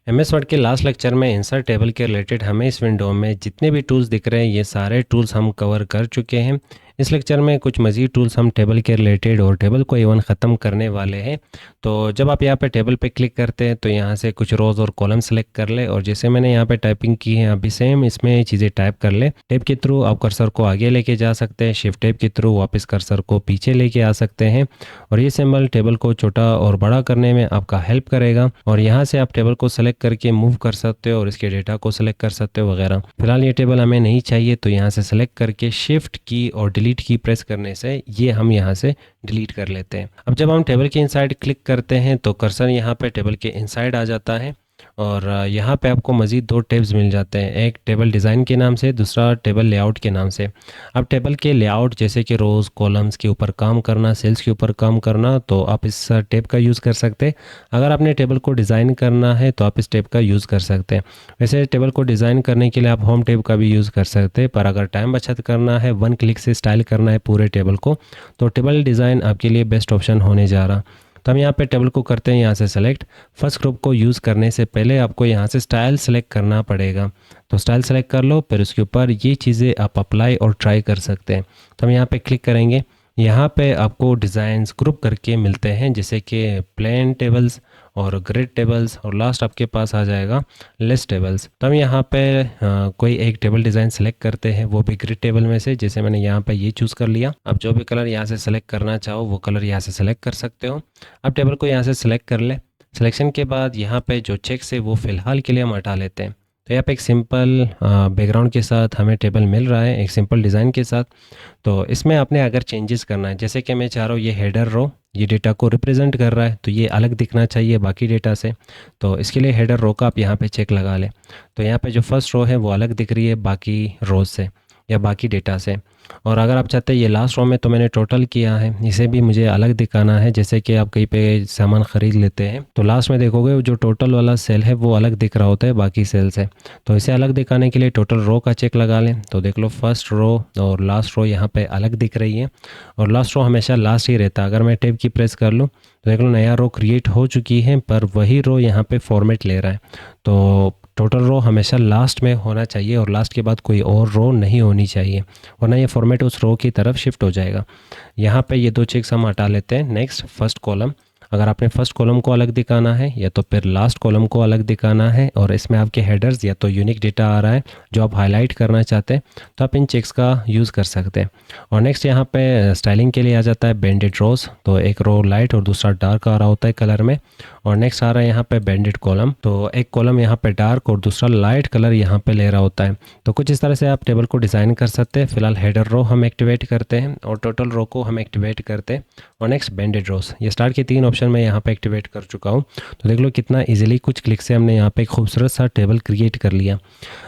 MS word के last lecture में insert table के रिलेटेड हमें इस विंडो में जितने भी टूल्स दिख रहे हैं ये सारे टूल्स हम कवर कर चुके हैं। इस लेक्चर में कुछ मज़ीद टूल्स हम टेबल के रिलेटेड और टेबल को इवन ख़त्म करने वाले हैं। तो जब आप यहाँ पे टेबल पे क्लिक करते हैं तो यहाँ से कुछ रोज़ और कॉलम सेलेक्ट कर ले, और जैसे मैंने यहाँ पे टाइपिंग की है अभी सेम इसमें चीज़ें टाइप कर ले। टैब के थ्रू आप कर्सर को आगे लेके जा सकते हैं, शिफ्ट टैब के थ्रू वापस कर्सर को पीछे लेके आ सकते हैं, और ये सिंबल टेबल को छोटा और बड़ा करने में आपका हेल्प करेगा। और यहाँ से आप टेबल को सेलेक्ट करके मूव कर सकते हो और इसके डेटा को सेलेक्ट कर सकते हो वगैरह। फिलहाल ये टेबल हमें नहीं चाहिए तो यहाँ से सेलेक्ट करके शिफ्ट की और डिलीट की प्रेस करने से ये हम यहाँ से डिलीट कर लेते हैं। अब जब हम टेबल के इनसाइड क्लिक करते हैं तो कर्सर यहाँ पे टेबल के इनसाइड आ जाता है, और यहाँ पे आपको मज़ीद दो टैब्स मिल जाते हैं, एक टेबल डिज़ाइन के नाम से, दूसरा टेबल लेआउट के नाम से। अब टेबल के लेआउट जैसे कि रोज़ कॉलम्स के ऊपर काम करना, सेल्स के ऊपर काम करना, तो आप इस टैब का यूज़ कर सकते हैं। अगर आपने टेबल को डिज़ाइन करना है तो आप इस टैब का यूज़ कर सकते हैं। वैसे टेबल को डिज़ाइन करने के लिए आप होम टैब का भी यूज़ कर सकते हैं, पर अगर टाइम बचत करना है, वन क्लिक से स्टाइल करना है पूरे टेबल को, तो टेबल डिज़ाइन आपके लिए बेस्ट ऑप्शन होने जा रहा। तो हम यहाँ पे टेबल को करते हैं यहाँ से सेलेक्ट। फर्स्ट ग्रुप को यूज़ करने से पहले आपको यहाँ से स्टाइल सेलेक्ट करना पड़ेगा, तो स्टाइल सेलेक्ट कर लो, फिर उसके ऊपर ये चीज़ें आप अप्लाई और ट्राई कर सकते हैं। तो हम यहाँ पे क्लिक करेंगे, यहाँ पे आपको डिज़ाइंस ग्रुप करके मिलते हैं जैसे कि प्लेन टेबल्स और ग्रिड टेबल्स, और लास्ट आपके पास आ जाएगा लिस्ट टेबल्स। तो हम यहाँ पे कोई एक टेबल डिज़ाइन सेलेक्ट करते हैं, वो भी ग्रिड टेबल में से, जैसे मैंने यहाँ पे ये चूज़ कर लिया। अब जो भी कलर यहाँ से सेलेक्ट करना चाहो वो कलर यहाँ से सेलेक्ट कर सकते हो। अब टेबल को यहाँ से सेलेक्ट कर ले। सिलेक्शन के बाद यहाँ पे जो चेक्स है वो फ़िलहाल के लिए हम हटा लेते हैं। तो यहाँ पे एक सिंपल बैकग्राउंड के साथ हमें टेबल मिल रहा है, एक सिंपल डिज़ाइन के साथ। तो इसमें आपने अगर चेंजेस करना है, जैसे कि मैं चाह रहा हूँ ये हेडर रो ये डेटा को रिप्रेजेंट कर रहा है तो ये अलग दिखना चाहिए बाकी डेटा से, तो इसके लिए हेडर रो का आप यहाँ पे चेक लगा लें। तो यहाँ पे जो फर्स्ट रो है वो अलग दिख रही है बाकी रोज से या बाकी डेटा से। और अगर आप चाहते हैं ये लास्ट रो में, तो मैंने टोटल किया है, इसे भी मुझे अलग दिखाना है। जैसे कि आप कहीं पे सामान ख़रीद लेते हैं तो लास्ट में देखोगे जो टोटल वाला सेल है वो अलग दिख रहा होता है बाकी सेल से। तो इसे अलग दिखाने के लिए टोटल रो का चेक लगा लें। तो देख लो फर्स्ट रो और लास्ट रो यहाँ पे अलग दिख रही है, और लास्ट रो हमेशा लास्ट ही रहता है। अगर मैं टैब की प्रेस कर लूँ तो देख लो नया रो क्रिएट हो चुकी है, पर वही रो यहाँ पे फॉर्मेट ले रहा है। तो टोटल रो हमेशा लास्ट में होना चाहिए और लास्ट के बाद कोई और रो नहीं होनी चाहिए, वरना ये फॉर्मेट उस रो की तरफ शिफ्ट हो जाएगा। यहाँ पे ये दो चेक्स हम हटा लेते हैं। नेक्स्ट फर्स्ट कॉलम, अगर आपने फर्स्ट कॉलम को अलग दिखाना है या तो फिर लास्ट कॉलम को अलग दिखाना है, और इसमें आपके हेडर्स या तो यूनिक डेटा आ रहा है जो आप हाईलाइट करना चाहते हैं, तो आप इन चेक्स का यूज़ कर सकते हैं। और नेक्स्ट यहाँ पे स्टाइलिंग के लिए आ जाता है बैंडेड रोज, तो एक रो लाइट और दूसरा डार्क आ रहा होता है कलर में। और नेक्स्ट आ रहा है यहाँ पे बैंडेड कॉलम, तो एक कॉलम यहाँ पे डार्क और दूसरा लाइट कलर यहाँ पे ले रहा होता है। तो कुछ इस तरह से आप टेबल को डिज़ाइन कर सकते हैं। फिलहाल हेडर रो हम एक्टिवेट करते हैं और टोटल रो को हम एक्टिवेट करते हैं, और नेक्स्ट बैंडेड रोज। ये स्टार्ट के 3 ऑप्शन मैं यहाँ पे एक्टिवेट कर चुका हूँ। तो देख लो कितना इजीली कुछ क्लिक से हमने यहाँ पे एक खूबसूरत सा टेबल क्रिएट कर लिया।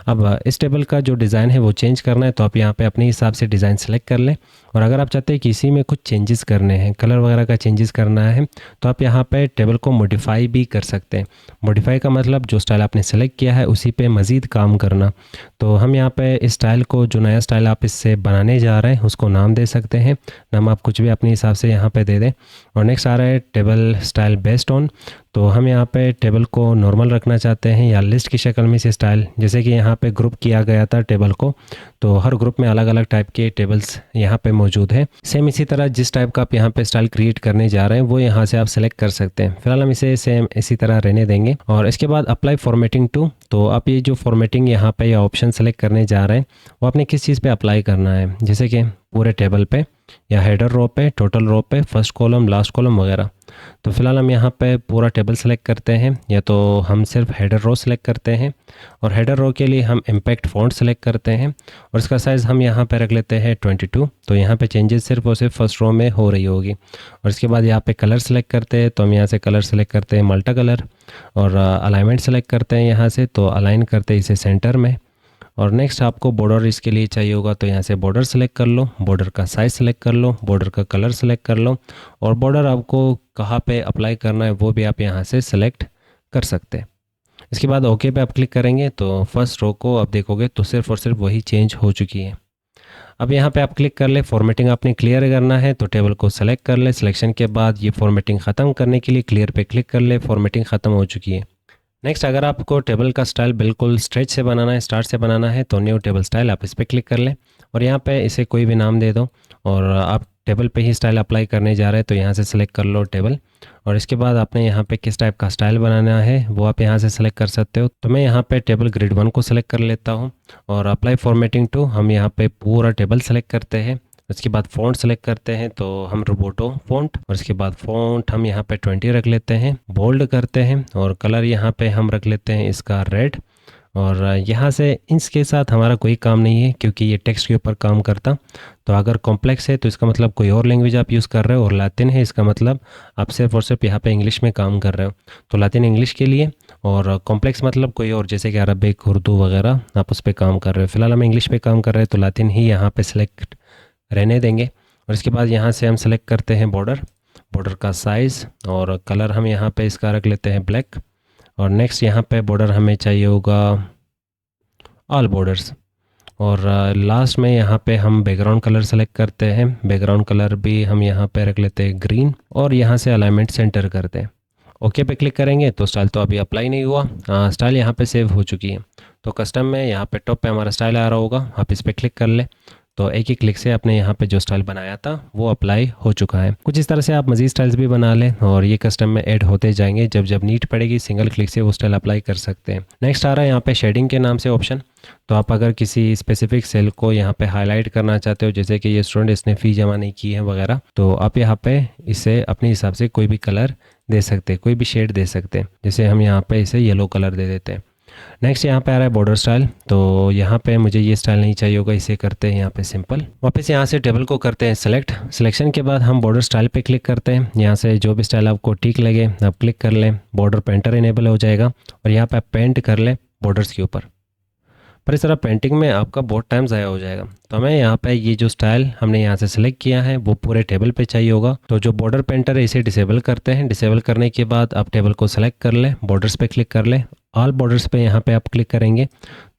अब इस टेबल का जो डिज़ाइन है वो चेंज करना है, तो आप यहाँ पे अपने हिसाब से डिज़ाइन सेलेक्ट कर लें। और अगर आप चाहते हैं कि इसी में कुछ चेंजेस करने हैं, कलर वगैरह का चेंजेस करना है, तो आप यहाँ पे टेबल को मॉडिफाई भी कर सकते हैं। मॉडिफाई का मतलब जो स्टाइल आपने सेलेक्ट किया है उसी पे मज़ीद काम करना। तो हम यहाँ पे इस स्टाइल को, जो नया स्टाइल आप इससे बनाने जा रहे हैं, उसको नाम दे सकते हैं। नाम आप कुछ भी अपने हिसाब से यहाँ पे दे दें। और नेक्स्ट आ रहा है टेबल स्टाइल बेस्ड ऑन, तो हम यहाँ पे टेबल को नॉर्मल रखना चाहते हैं या लिस्ट की शक्ल में से स्टाइल, जैसे कि यहाँ पे ग्रुप किया गया था टेबल को, तो हर ग्रुप में अलग अलग टाइप के टेबल्स यहाँ पे मौजूद है। सेम इसी तरह जिस टाइप का आप यहाँ पे स्टाइल क्रिएट करने जा रहे हैं वो यहाँ से आप सेलेक्ट कर सकते हैं। फिलहाल हम इसे सेम इसी तरह रहने देंगे। और इसके बाद अप्लाई फॉर्मेटिंग टू, तो आप ये जो फॉर्मेटिंग यहाँ पे या ऑप्शन सेलेक्ट करने जा रहे हैं वो आपने किस चीज़ पे अप्लाई करना है, जैसे कि पूरे टेबल पे या हेडर रो पे, टोटल रो पे, फर्स्ट कॉलम, लास्ट कॉलम वगैरह। तो फिलहाल हम यहाँ पे पूरा टेबल सेलेक्ट करते हैं, या तो हम सिर्फ हेडर रो सेलेक्ट करते हैं। और हेडर रो के लिए हम इम्पैक्ट फॉन्ट सेलेक्ट करते हैं, और इसका साइज़ हम यहाँ पे रख लेते हैं 22। तो यहाँ पे चेंजेस सिर्फ और सिर्फ फर्स्ट रो में हो रही होगी। और इसके बाद यहाँ पे कलर सेलेक्ट करते हैं, तो हम यहाँ से कलर सेलेक्ट करते हैं मल्टा कलर, और अलाइनमेंट सेलेक्ट करते हैं यहाँ से, तो अलाइन करते हैं इसे सेंटर में। और नेक्स्ट आपको बॉर्डर इसके लिए चाहिए होगा, तो यहाँ से बॉर्डर सेलेक्ट कर लो, बॉर्डर का साइज़ सेलेक्ट कर लो, बॉर्डर का कलर सेलेक्ट कर लो, और बॉर्डर आपको कहाँ पे अप्लाई करना है वो भी आप यहाँ से सेलेक्ट कर सकते हैं। इसके बाद ओके पे आप क्लिक करेंगे तो फर्स्ट रो को आप देखोगे तो सिर्फ और सिर्फ वही चेंज हो चुकी है। अब यहाँ पे आप क्लिक कर ले, फॉर्मेटिंग आपने क्लियर करना है तो टेबल को सेलेक्ट कर ले। सिलेक्शन के बाद ये फॉर्मेटिंग ख़त्म करने के लिए क्लियर पे क्लिक कर ले, फॉर्मेटिंग ख़त्म हो चुकी है। नेक्स्ट अगर आपको टेबल का स्टाइल बिल्कुल स्ट्रेच से बनाना है, स्टार्ट से बनाना है, तो न्यू टेबल स्टाइल आप इस पर क्लिक कर लें और यहाँ पे इसे कोई भी नाम दे दो। और आप टेबल पे ही स्टाइल अप्लाई करने जा रहे हैं तो यहाँ से सिलेक्ट कर लो टेबल। और इसके बाद आपने यहाँ पे किस टाइप का स्टाइल बनाना है वो आप यहाँ से सिलेक्ट कर सकते हो। तो मैं यहाँ पे टेबल ग्रिड 1 को सिलेक्ट कर लेता हूँ और अप्लाई फॉर्मेटिंग टू हम यहाँ पे पूरा टेबल सेलेक्ट करते हैं। उसके बाद फ़ॉन्ट सेलेक्ट करते हैं तो हम रोबोटो फ़ॉन्ट, और इसके बाद फ़ॉन्ट हम यहाँ पे 20 रख लेते हैं, बोल्ड करते हैं और कलर यहाँ पे हम रख लेते हैं इसका रेड। और यहाँ से इंच के साथ हमारा कोई काम नहीं है क्योंकि ये टेक्स्ट के ऊपर काम करता। तो अगर कॉम्प्लेक्स है तो इसका मतलब कोई और लैंग्वेज आप यूज़ कर रहे हो, और लातिन है इसका मतलब आप सिर्फ और सिर्फ यहाँ पे इंग्लिश में काम कर रहे हो। तो लातिन इंग्लिश के लिए, और कॉम्प्लेक्स मतलब कोई और जैसे कि अरबिक, उर्दू वगैरह आप उस पर काम कर रहे हो। फिलहाल हम इंग्लिश पे काम कर रहे हैं तो लातिन ही यहाँ पे सिलेक्ट रहने देंगे। और इसके बाद यहाँ से हम सेलेक्ट करते हैं बॉर्डर, बॉर्डर का साइज़ और कलर हम यहाँ पे इसका रख लेते हैं ब्लैक। और नेक्स्ट यहाँ पे बॉर्डर हमें चाहिए होगा ऑल बॉर्डर्स। और लास्ट में यहाँ पे हम बैकग्राउंड कलर सेलेक्ट करते हैं, बैकग्राउंड कलर भी हम यहाँ पे रख लेते हैं ग्रीन, और यहाँ से अलाइनमेंट सेंटर करते हैं। ओके पे क्लिक करेंगे तो स्टाइल तो अभी अप्लाई नहीं हुआ, स्टाइल यहाँ पे सेव हो चुकी है। तो कस्टम में यहाँ पे टॉप पे हमारा स्टाइल आ रहा होगा, आप इस पर क्लिक कर ले तो एक ही क्लिक से अपने यहाँ पे जो स्टाइल बनाया था वो अप्लाई हो चुका है। कुछ इस तरह से आप मज़ीद स्टाइल्स भी बना लें और ये कस्टम में ऐड होते जाएंगे। जब जब नीड पड़ेगी सिंगल क्लिक से वो स्टाइल अप्लाई कर सकते हैं। नेक्स्ट आ रहा है यहाँ पे शेडिंग के नाम से ऑप्शन। तो आप अगर किसी स्पेसिफिक सेल को यहाँ पे हाईलाइट करना चाहते हो, जैसे कि ये स्टूडेंट इसने फ़ी जमा नहीं की है वगैरह, तो आप यहाँ पे इसे अपने हिसाब से कोई भी कलर दे सकते हैं, कोई भी शेड दे सकते हैं। जैसे हम यहाँ पे इसे येलो कलर दे देते हैं। नेक्स्ट यहाँ पे आ रहा है बॉर्डर स्टाइल। तो यहाँ पे मुझे ये स्टाइल नहीं चाहिए होगा, इसे करते हैं यहाँ पे सिंपल। वापस यहाँ से टेबल को करते हैं सेलेक्ट। सिलेक्शन के बाद हम बॉर्डर स्टाइल पे क्लिक करते हैं। यहाँ से जो भी स्टाइल आपको ठीक लगे आप क्लिक कर लें। बॉर्डर पेंटर इनेबल हो जाएगा और यहाँ पे आप पेंट कर लें बॉर्डर्स के ऊपर। पर इस तरह पेंटिंग में आपका बहुत टाइम ज़ाया हो जाएगा। तो हमें यहाँ पे ये जो स्टाइल हमने यहाँ से सिलेक्ट किया है वो पूरे टेबल पे चाहिए होगा। तो जो बॉर्डर पेंटर है इसे डिसेबल करते हैं। डिसेबल करने के बाद आप टेबल को सेलेक्ट कर लें, बॉर्डर्स पे क्लिक कर लें, ऑल बॉर्डर्स पे यहाँ पे आप क्लिक करेंगे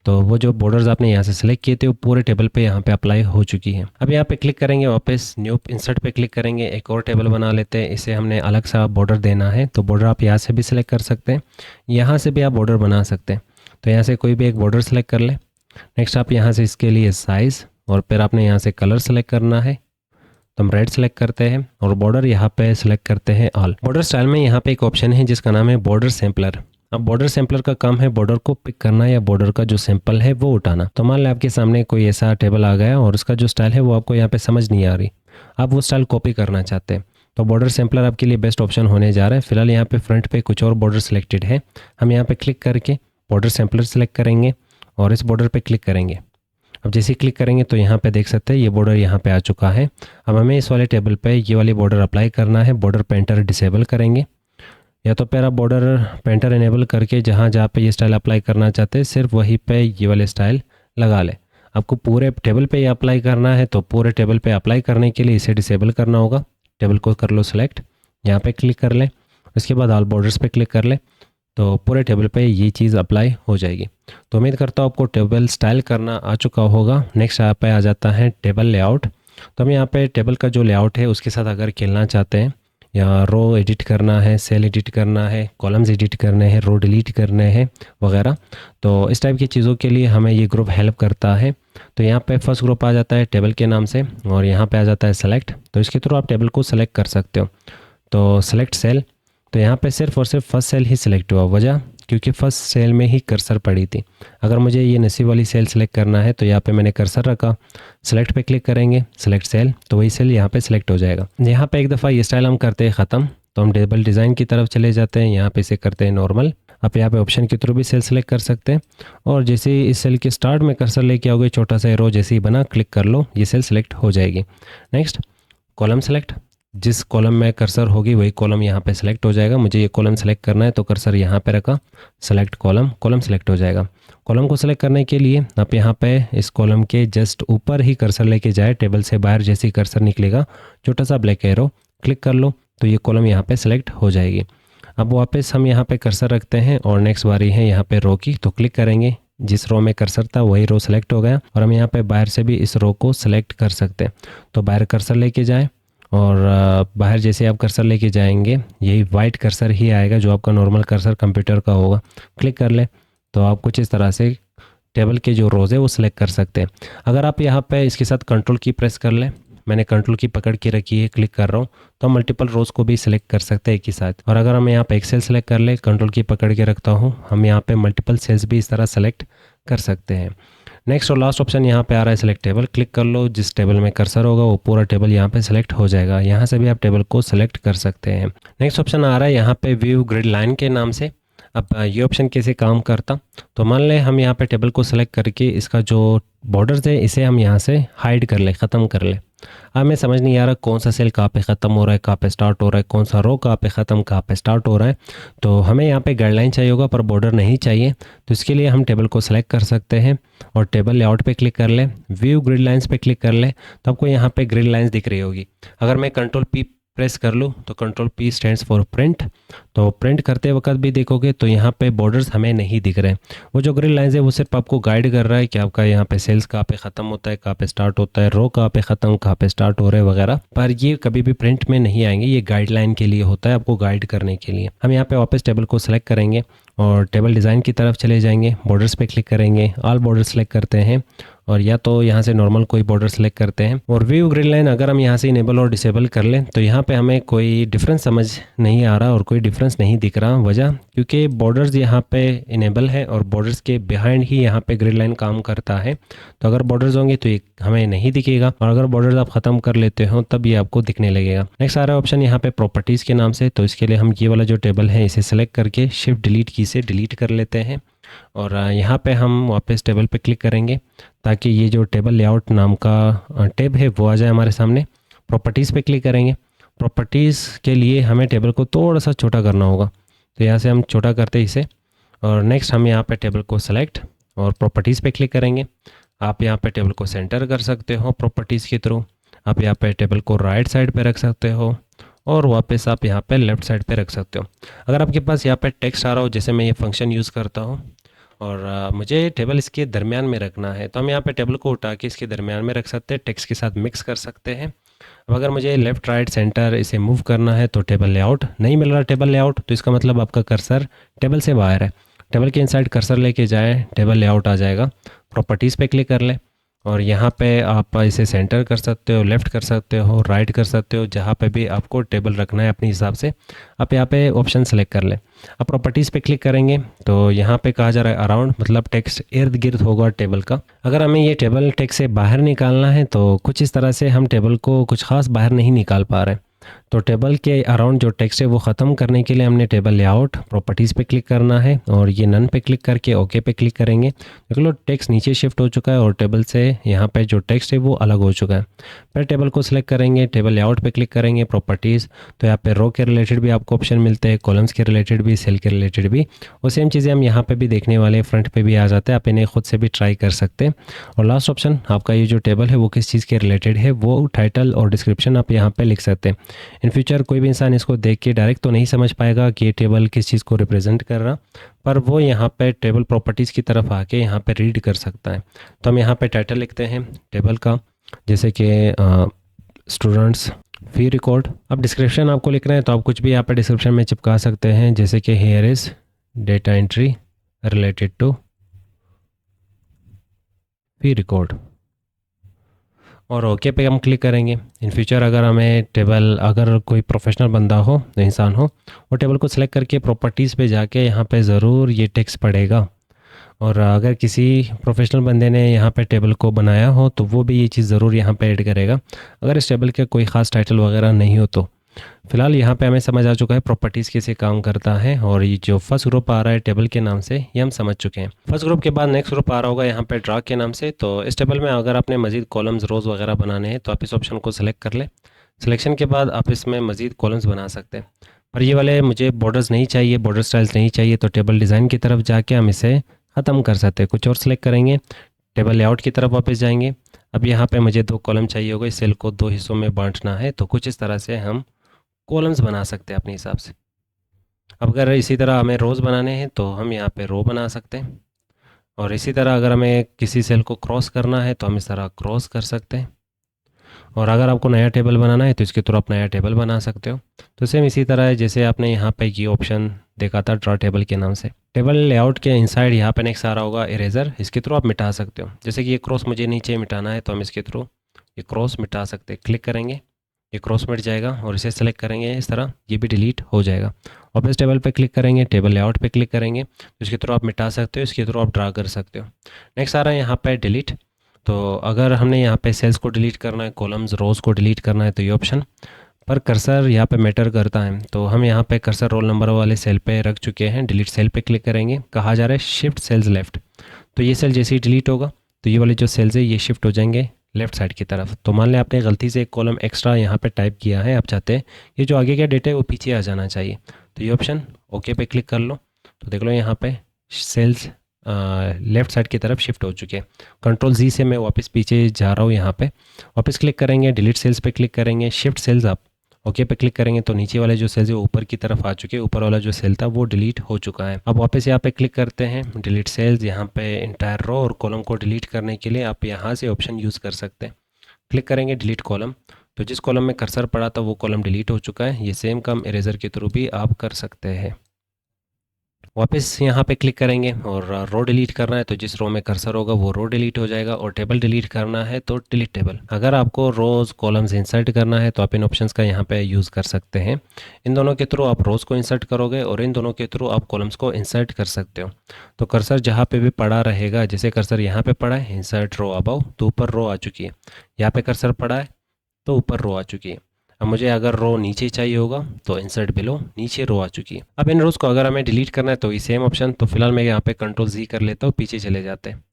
तो वो जो बॉर्डर्स आपने यहाँ से सिलेक्ट किए थे वो पूरे टेबल पे यहाँ पे अप्लाई हो चुकी है। अब यहाँ पे क्लिक करेंगे, वापस न्यू इंसर्ट पे क्लिक करेंगे, एक और टेबल बना लेते हैं। इसे हमने अलग सा बॉर्डर देना है तो बॉर्डर आप यहाँ से भी सिलेक्ट कर सकते हैं, यहाँ से भी आप बॉर्डर बना सकते हैं। तो यहाँ से कोई भी एक बॉर्डर सेलेक्ट कर लें। नेक्स्ट आप यहाँ से इसके लिए साइज़ और फिर आपने यहाँ से कलर सेलेक्ट करना है तो हम रेड सेलेक्ट करते हैं और बॉर्डर यहाँ पे सेलेक्ट करते हैं ऑल। बॉर्डर स्टाइल में यहाँ पे एक ऑप्शन है जिसका नाम है बॉर्डर सैम्पलर। अब बॉर्डर सैम्पलर का काम है बॉर्डर को पिक करना या बॉर्डर का जो सैंपल है वो उठाना। तो मान लें आपके सामने कोई ऐसा टेबल आ गया और उसका जो स्टाइल है वो आपको यहाँ पे समझ नहीं आ रही, आप वो स्टाइल कॉपी करना चाहते हैं, तो बॉर्डर सैम्पलर आपके लिए बेस्ट ऑप्शन होने जा रहा है। फिलहाल यहाँ पे फ्रंट पे कुछ और बॉर्डर सिलेक्टेड है, हम यहाँ पे क्लिक करके बॉर्डर सैम्पलर सेलेक्ट करेंगे और इस बॉर्डर पे क्लिक करेंगे। अब जैसे ही क्लिक करेंगे तो यहाँ पे देख सकते हैं ये बॉर्डर यहाँ पे आ चुका है। अब हमें इस वाले टेबल पे ये वाली बॉर्डर अप्लाई करना है। बॉर्डर पेंटर डिसेबल करेंगे या तो फिर आप बॉर्डर पेंटर इनेबल करके जहाँ जहाँ पे ये स्टाइल अप्लाई करना चाहते हैं सिर्फ वहीं पे ये वाले स्टाइल लगा लें। आपको पूरे टेबल पे ये अप्लाई करना है तो पूरे टेबल पे अप्लाई करने के लिए इसे डिसेबल करना होगा। टेबल को कर लो सेलेक्ट, यहाँ पे क्लिक कर लें, उसके बाद ऑल बॉर्डर्स पे क्लिक कर लें तो पूरे टेबल पे ये चीज़ अप्लाई हो जाएगी। तो उम्मीद करता हूँ आपको टेबल स्टाइल करना आ चुका होगा। नेक्स्ट यहाँ पे आ जाता है टेबल लेआउट। तो हम यहाँ पे टेबल का जो लेआउट है उसके साथ अगर खेलना चाहते हैं या रो एडिट करना है, सेल एडिट करना है, कॉलम्स एडिट करने हैं, रो डिलीट करने हैं वगैरह, तो इस टाइप की चीज़ों के लिए हमें ये ग्रुप हेल्प करता है। तो यहाँ पे फर्स्ट ग्रुप आ जाता है टेबल के नाम से और यहाँ पे आ जाता है सेलेक्ट। तो इसके थ्रू आप टेबल को सेलेक्ट कर सकते हो। तो सेलेक्ट सेल, तो यहाँ पे सिर्फ और सिर्फ फर्स्ट सेल ही सिलेक्ट हुआ, वजह क्योंकि फर्स्ट सेल में ही कर्सर पड़ी थी। अगर मुझे ये नसीब वाली सेल सेलेक्ट करना है तो यहाँ पे मैंने कर्सर रखा, सेलेक्ट पे क्लिक करेंगे, सेलेक्ट सेल, तो वही सेल यहाँ पे सिलेक्ट हो जाएगा। यहाँ पे एक दफ़ा ये स्टाइल हम करते हैं ख़त्म तो हम टेबल डिज़ाइन की तरफ चले जाते हैं। यहाँ पे इसे करते हैं नॉर्मल। आप यहाँ पे ऑप्शन के थ्रू भी सेल सेलेक्ट कर सकते हैं और जैसे ही इस सेल के स्टार्ट में कर्सर लेके आओगे छोटा सा एरो जैसे ही बना क्लिक कर लो, ये सेल सेलेक्ट हो जाएगी। नेक्स्ट कॉलम सेलेक्ट, जिस कॉलम में कर्सर होगी वही कॉलम यहाँ पे सेलेक्ट हो जाएगा। मुझे ये कॉलम सेलेक्ट करना है तो कर्सर यहाँ पे रखा, सेलेक्ट कॉलम, कॉलम सेलेक्ट हो जाएगा। कॉलम को सेलेक्ट करने के लिए आप यहाँ पे इस कॉलम के जस्ट ऊपर ही कर्सर लेके जाए, टेबल से बाहर जैसे ही कर्सर निकलेगा छोटा सा ब्लैक एरो क्लिक कर लो तो ये कॉलम यहाँ पे सेलेक्ट हो जाएगी। अब वापस हम यहाँ पे कर्सर रखते हैं और नेक्स्ट बारी है यहाँ पे रो की, तो क्लिक करेंगे, जिस रो में कर्सर था वही रो सेलेक्ट हो गया और हम यहाँ पे बाहर से भी इस रो को सेलेक्ट कर सकते हैं। तो बाहर कर्सर लेके जाएं और बाहर जैसे आप कर्सर लेके जाएंगे यही वाइट कर्सर ही आएगा जो आपका नॉर्मल कर्सर कंप्यूटर का होगा। क्लिक कर ले तो आप कुछ इस तरह से टेबल के जो रोज़ है वो सिलेक्ट कर सकते हैं। अगर आप यहाँ पे इसके साथ कंट्रोल की प्रेस कर लें, मैंने कंट्रोल की पकड़ के रखी है, क्लिक कर रहा हूँ, तो हम मल्टीपल रोज़ को भी सिलेक्ट कर सकते हैं एक ही साथ। और अगर हम यहाँ पे एक सेल सेलेक्ट कर ले, कंट्रोल की पकड़ के रखता हूँ, हम यहाँ पे मल्टीपल सेल्स भी इस तरह सेलेक्ट कर सकते हैं। नेक्स्ट और लास्ट ऑप्शन यहाँ पे आ रहा है सिलेक्ट टेबल। क्लिक कर लो, जिस टेबल में कर्सर होगा वो पूरा टेबल यहाँ पे सिलेक्ट हो जाएगा। यहाँ से भी आप टेबल को सिलेक्ट कर सकते हैं। नेक्स्ट ऑप्शन आ रहा है यहाँ पे व्यू ग्रिड लाइन के नाम से। अब ये ऑप्शन कैसे काम करता, तो मान लें हम यहाँ पे टेबल को सिलेक्ट करके इसका जो बॉर्डर्स है इसे हम यहाँ से हाइड कर ले, ख़त्म कर ले। हमें समझ नहीं आ रहा कौन सा सेल कहाँ पे ख़त्म हो रहा है, कहाँ पे स्टार्ट हो रहा है, कौन सा रो कहाँ पे ख़त्म कहाँ पे स्टार्ट हो रहा है। तो हमें यहाँ पे गाइडलाइन चाहिए होगा पर बॉर्डर नहीं चाहिए, तो इसके लिए हम टेबल को सिलेक्ट कर सकते हैं और टेबल लेआउट पे क्लिक कर ले, व्यू ग्रिड लाइंस पे क्लिक कर ले, तो आपको यहाँ पे ग्रिड लाइंस दिख रही होगी। अगर मैं कंट्रोल पी प्रेस कर लूँ तो control P stands for print, तो प्रिंट करते वक्त भी देखोगे तो यहाँ पे बॉर्डर्स हमें नहीं दिख रहे हैं। वो जो ग्रिड लाइंस है वो सिर्फ आपको गाइड कर रहा है कि आपका यहाँ पे सेल्स कहाँ पे ख़त्म होता है, कहाँ पे स्टार्ट होता है, रो कहाँ पे ख़त्म कहाँ पे स्टार्ट हो रहे हैं वगैरह, पर ये कभी भी प्रिंट में नहीं आएंगे। ये गाइडलाइन के लिए होता है, आपको गाइड करने के लिए। हम यहाँ पे वापस टेबल को सिलेक्ट करेंगे और टेबल डिज़ाइन की तरफ चले जाएंगे, बॉर्डर्स पे क्लिक करेंगे, ऑल बॉर्डर सेलेक्ट करते हैं और या तो यहाँ से नॉर्मल कोई बॉर्डर सेलेक्ट करते हैं। और व्यू ग्रिड लाइन अगर हम यहाँ से इनेबल और डिसेबल कर लें तो यहाँ पे हमें कोई डिफरेंस समझ नहीं आ रहा और कोई डिफरेंस नहीं दिख रहा। वजह क्योंकि बॉर्डर्स यहाँ पे इनेबल है और बॉर्डर्स के बिहाइंड ही यहाँ पे ग्रिड लाइन काम करता है। तो अगर बॉर्डर्स होंगे तो ये हमें नहीं दिखेगा और अगर बॉर्डर्स आप ख़त्म कर लेते हो तब ये आपको दिखने लगेगा। नेक्स्ट आ रहा है ऑप्शन यहाँ पे प्रॉपर्टीज़ के नाम से। तो इसके लिए हम ये वाला जो टेबल है इसे सेलेक्ट करके शिफ्ट डिलीट की से डिलीट कर लेते हैं और यहाँ पे हम वापस टेबल पे क्लिक करेंगे ताकि ये जो टेबल लेआउट नाम का टैब है वो आ जाए हमारे सामने। प्रॉपर्टीज़ पे क्लिक करेंगे। प्रॉपर्टीज़ के लिए हमें टेबल को थोड़ा सा छोटा करना होगा, तो यहाँ से हम छोटा करते हैं इसे और नेक्स्ट हम यहाँ पे टेबल को सेलेक्ट और प्रॉपर्टीज़ पे क्लिक करेंगे। आप यहाँ पे टेबल को सेंटर कर सकते हो प्रॉपर्टीज़ के थ्रू। आप यहाँ पे टेबल को राइट साइड पे रख सकते हो और वापस आप यहाँ पे लेफ़्ट साइड पे रख सकते हो। अगर आपके पास यहाँ पे टेक्स्ट आ रहा हो, जैसे मैं ये फंक्शन यूज़ करता हूँ और मुझे टेबल इसके दरमियान में रखना है, तो हम यहाँ पे टेबल को उठा के इसके दरमियान में रख सकते हैं, टेक्स्ट के साथ मिक्स कर सकते हैं। अब अगर मुझे लेफ़्ट राइट सेंटर इसे मूव करना है तो टेबल लेआउट नहीं मिल रहा, टेबल लेआउट, तो इसका मतलब आपका कर्सर टेबल से बाहर है। टेबल के इनसाइड कर्सर लेके जाए, टेबल लेआउट आ जाएगा। प्रॉपर्टीज़ पे क्लिक कर लें और यहाँ पे आप इसे सेंटर कर सकते हो, लेफ़्ट कर सकते हो, राइट कर सकते हो, जहाँ पे भी आपको टेबल रखना है अपने हिसाब से आप यहाँ पे ऑप्शन सेलेक्ट कर लें। अब प्रॉपर्टीज़ पे क्लिक करेंगे तो यहाँ पे कहा जा रहा है अराउंड, मतलब टेक्स्ट इर्द गिर्द होगा टेबल का। अगर हमें ये टेबल टेक्स्ट से बाहर निकालना है तो कुछ इस तरह से हम टेबल को कुछ ख़ास बाहर नहीं निकाल पा रहे, तो टेबल के अराउंड जो टेक्स्ट है वो ख़त्म करने के लिए हमने टेबल लेआउट प्रॉपर्टीज़ पे क्लिक करना है और ये नन पे क्लिक करके ओके पे क्लिक करेंगे। देख लो टेक्स्ट नीचे शिफ्ट हो चुका है और टेबल से यहाँ पे जो टेक्स्ट है वो अलग हो चुका है। फिर टेबल को सिलेक्ट करेंगे, टेबल लेआउट पे क्लिक करेंगे, प्रॉपर्टीज़, तो यहाँ पे रो के रिलेटेड भी आपको ऑप्शन मिलते हैं, कॉलम्स के रिलेटेड भी, सेल के रिलेटेड भी। और सेम चीज़ें हम यहाँ पर भी देखने वाले, फ्रंट पर भी आ जाते हैं, आप इन्हें खुद से भी ट्राई कर सकते हैं। और लास्ट ऑप्शन आपका ये जो टेबल है वो किस चीज़ के रिलेटेड है वो टाइटल और डिस्क्रिप्शन आप यहाँ पर लिख सकते हैं। इन फ्यूचर कोई भी इंसान इसको देख के डायरेक्ट तो नहीं समझ पाएगा कि ये टेबल किस चीज़ को रिप्रेजेंट कर रहा, पर वो यहाँ पे टेबल प्रॉपर्टीज़ की तरफ आके यहाँ पे रीड कर सकता है। तो हम यहाँ पे टाइटल लिखते हैं टेबल का, जैसे कि स्टूडेंट्स फी रिकॉर्ड। अब डिस्क्रिप्शन आपको लिखना है तो आप कुछ भी यहाँ पे डिस्क्रिप्शन में चिपका सकते हैं, जैसे कि here is data entry related to fee record और ओके पे हम क्लिक करेंगे। इन फ्यूचर अगर हमें टेबल, अगर कोई प्रोफेशनल बंदा हो, इंसान हो, वो टेबल को सिलेक्ट करके प्रॉपर्टीज़ पे जाके यहाँ पे ज़रूर ये टेक्स्ट पढ़ेगा। और अगर किसी प्रोफेशनल बंदे ने यहाँ पे टेबल को बनाया हो तो वो भी ये चीज़ ज़रूर यहाँ पे ऐड करेगा, अगर इस टेबल के कोई ख़ास टाइटल वगैरह नहीं हो तो। फिलहाल यहाँ पे हमें समझ आ चुका है प्रॉपर्टीज़ कैसे काम करता है और ये जो फर्स्ट ग्रुप आ रहा है टेबल के नाम से ये हम समझ चुके हैं। फर्स्ट ग्रुप के बाद नेक्स्ट ग्रुप आ रहा होगा यहाँ पे ड्रैग के नाम से। तो इस टेबल में अगर आपने मज़ीद कॉलम्स, रोज़ वगैरह बनाने हैं तो आप इस ऑप्शन को सिलेक्ट कर लें। सिलेक्शन के बाद आप इसमें मज़ीद कॉलम्स बना सकते हैं, पर ये वाले मुझे बॉर्डर्स नहीं चाहिए, बॉर्डर स्टाइल्स नहीं चाहिए, तो टेबल डिज़ाइन की तरफ जाके हम इसे ख़त्म कर सकते हैं। कुछ और सिलेक्ट करेंगे, टेबल लेआउट की तरफ वापस जाएंगे। अब यहाँ पे मुझे 2 कॉलम चाहिए होगा, इस सेल को 2 हिस्सों में बांटना है, तो कुछ इस तरह से हम कॉलम्स बना सकते हैं अपने हिसाब से। अब अगर इसी तरह हमें रोज़ बनाने हैं तो हम यहाँ पे रो बना सकते हैं और इसी तरह अगर हमें किसी सेल को क्रॉस करना है तो हम इस तरह क्रॉस कर सकते हैं। और अगर आपको नया टेबल बनाना है तो इसके थ्रू आप नया टेबल बना सकते हो। तो सेम इसी तरह है जैसे आपने यहाँ पे ये ऑप्शन देखा था ड्रॉ टेबल के नाम से। टेबल लेआउट के इनसाइड यहाँ पे नेक्स्ट आ रहा होगा इरेजर, इसके थ्रू आप मिटा सकते हो। जैसे कि ये क्रॉस मुझे नीचे मिटाना है तो हम इसके थ्रू ये क्रॉस मिटा सकते हैं। क्लिक करेंगे, ये क्रॉस मिट जाएगा और इसे सेलेक्ट करेंगे इस तरह, ये भी डिलीट हो जाएगा। ऑफिस टेबल पे क्लिक करेंगे, टेबल लेआउट पे क्लिक करेंगे, तो इसके थ्रू आप मिटा सकते हो, इसके थ्रू आप ड्रा कर सकते हो। नेक्स्ट आ रहा है यहाँ पे डिलीट। तो अगर हमने यहाँ पे सेल्स को डिलीट करना है, कॉलम्स रोज़ को डिलीट करना है तो ये ऑप्शन, पर कर्सर यहाँ पे मैटर करता है। तो हम यहाँ पे कर्सर रोल नंबर वाले सेल पे रख चुके हैं, डिलीट सेल पे क्लिक करेंगे। कहा जा रहा है शिफ्ट सेल्स लेफ़्ट, तो ये सेल जैसे ही डिलीट होगा तो ये वाले जो सेल्स है ये शिफ्ट हो जाएंगे लेफ़्ट साइड की तरफ। तो मान लें आपने गलती से एक कॉलम एक्स्ट्रा यहाँ पे टाइप किया है, आप चाहते हैं ये जो आगे का डेटा है वो पीछे आ जाना चाहिए, तो ये ऑप्शन ओके पे क्लिक कर लो। तो देख लो यहाँ पे सेल्स लेफ़्ट साइड की तरफ शिफ्ट हो चुके हैं। कंट्रोल जी से मैं वापस पीछे जा रहा हूँ, यहाँ पे वापस क्लिक करेंगे, डिलीट सेल्स पे क्लिक करेंगे, शिफ्ट सेल्स आप ओके पे क्लिक करेंगे तो नीचे वाले जो सेल्स है ऊपर की तरफ आ चुके हैं, ऊपर वाला जो सेल था वो डिलीट हो चुका है। अब वापस यहाँ पे क्लिक करते हैं, डिलीट सेल्स, यहाँ पे इंटायर रो और कॉलम को डिलीट करने के लिए आप यहाँ से ऑप्शन यूज़ कर सकते हैं। क्लिक करेंगे डिलीट कॉलम, तो जिस कॉलम में कर्सर पड़ा था वो कॉलम डिलीट हो चुका है। ये सेम काम इरेजर के थ्रू भी आप कर सकते हैं। वापस यहाँ पे क्लिक करेंगे और रो डिलीट करना है तो जिस रो में कर्सर होगा वो रो डिलीट हो जाएगा, और टेबल डिलीट करना है तो डिलीट टेबल। अगर आपको रोज़ कॉलम्स इंसर्ट करना है तो आप इन ऑप्शंस का यहाँ पे यूज़ कर सकते हैं। इन दोनों के थ्रू आप रोज़ को इंसर्ट करोगे और इन दोनों के थ्रू आप कॉलम्स को इंसर्ट कर सकते हो। तो कर्सर जहाँ पे भी पड़ा रहेगा, जैसे कर्सर यहाँ पे पड़ा है इंसर्ट रो अबव, तो ऊपर रो आ चुकी है। यहाँ पे कर्सर पड़ा है तो ऊपर रो आ चुकी है। अब मुझे अगर रो नीचे चाहिए होगा तो इंसर्ट बिलो, नीचे रो आ चुकी है। अब इन रोज़ को अगर हमें डिलीट करना है तो ये सेम ऑप्शन, तो फिलहाल मैं यहाँ पे कंट्रोल जी कर लेता हूँ, पीछे चले जाते हैं।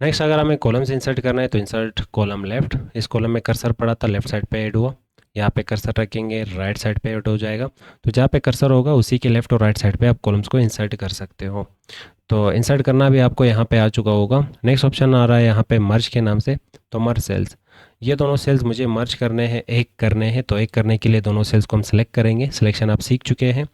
नेक्स्ट अगर हमें कॉलम्स इंसर्ट करना है तो इंसर्ट कॉलम लेफ्ट, इस कॉलम में कर्सर पड़ा था लेफ्ट साइड पे ऐड हुआ, यहाँ पे कर्सर रखेंगे राइट साइड पे ऐड हो जाएगा। तो जहाँ पे कर्सर होगा उसी के लेफ्ट और राइट साइड पे आप कॉलम्स को इंसर्ट कर सकते हो। तो इंसर्ट करना भी आपको यहाँ पे आ चुका होगा। नेक्स्ट ऑप्शन आ रहा है यहाँ पे मर्ज के नाम से, तो मर्ज सेल्स, ये दोनों सेल्स मुझे मर्ज करने हैं, एक करने हैं। तो एक करने के लिए दोनों सेल्स को हम सेलेक्ट करेंगे, सिलेक्शन आप सीख चुके हैं।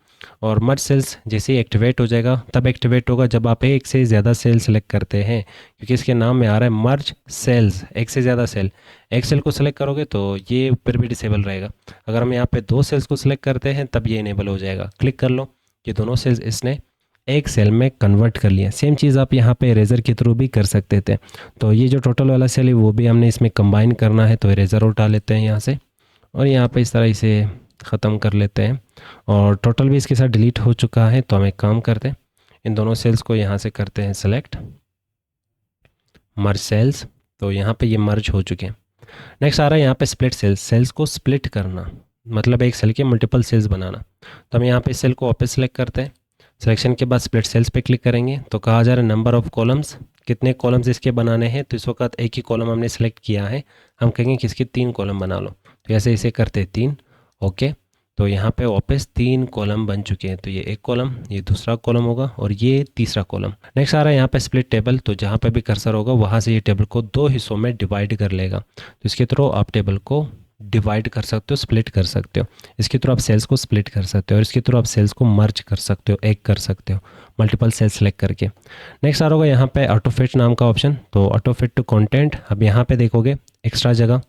और मर्ज सेल्स जैसे ही एक्टिवेट हो जाएगा, तब एक्टिवेट होगा जब आप एक से ज़्यादा सेल सेलेक्ट करते हैं, क्योंकि इसके नाम में आ रहा है मर्ज सेल्स, एक से ज़्यादा सेल। एक सेल को सेलेक्ट करोगे तो ये फिर भी डिसेबल रहेगा। अगर हम यहाँ पे दो सेल्स को सिलेक्ट करते हैं तब ये इनेबल हो जाएगा। क्लिक कर लो, ये दोनों सेल्स इसने एक सेल में कन्वर्ट कर लिया। सेम चीज़ आप यहाँ पे इरेजर के थ्रू भी कर सकते थे। तो ये जो टोटल वाला सेल है वो भी हमने इसमें कंबाइन करना है, तो इरेजर उठा लेते हैं यहाँ से और यहाँ पे इस तरह इसे ख़त्म कर लेते हैं। और टोटल भी इसके साथ डिलीट हो चुका है। तो हम एक काम करते हैं, इन दोनों सेल्स को यहाँ से करते हैं सेलेक्ट, मर्ज सेल्स, तो यहाँ पे ये मर्ज हो चुके हैं। नेक्स्ट आ रहा है यहाँ पे स्प्लिट सेल्स, सेल्स को स्प्लिट करना मतलब एक सेल के मल्टीपल सेल्स बनाना। तो हम यहाँ पे सेल को वापस सेलेक्ट करते हैं, सिलेक्शन के बाद स्प्लिट सेल्स पे क्लिक करेंगे। तो कहा जा रहा है नंबर ऑफ़ कॉलम्स, कितने कॉलम्स इसके बनाने हैं। तो इस वक्त एक ही कॉलम हमने सेलेक्ट किया है, हम कहेंगे कि इसके 3 कॉलम बना लो। तो ऐसे इसे करते 3, ओके। तो यहाँ पे वापस 3 कॉलम बन चुके हैं। तो ये एक कॉलम, ये दूसरा कॉलम होगा और ये तीसरा कॉलम। नेक्स्ट आ रहा है यहाँ पे स्प्लिट टेबल, तो जहाँ पे भी कर्सर होगा वहाँ से ये टेबल को 2 हिस्सों में डिवाइड कर लेगा। तो इसके थ्रू आप टेबल को डिवाइड कर सकते हो, स्प्लिट कर सकते हो। इसके थ्रू आप सेल्स को स्प्लिट कर सकते हो और इसके थ्रू आप सेल्स को मर्ज कर सकते हो, एक कर सकते हो मल्टीपल सेल्स सेलेक्ट करके। नेक्स्ट आ होगा यहाँ पे ऑटो फिट नाम का ऑप्शन, तो ऑटो फिट टू कंटेंट। अब यहाँ पे देखोगे एक्स्ट्रा जगह,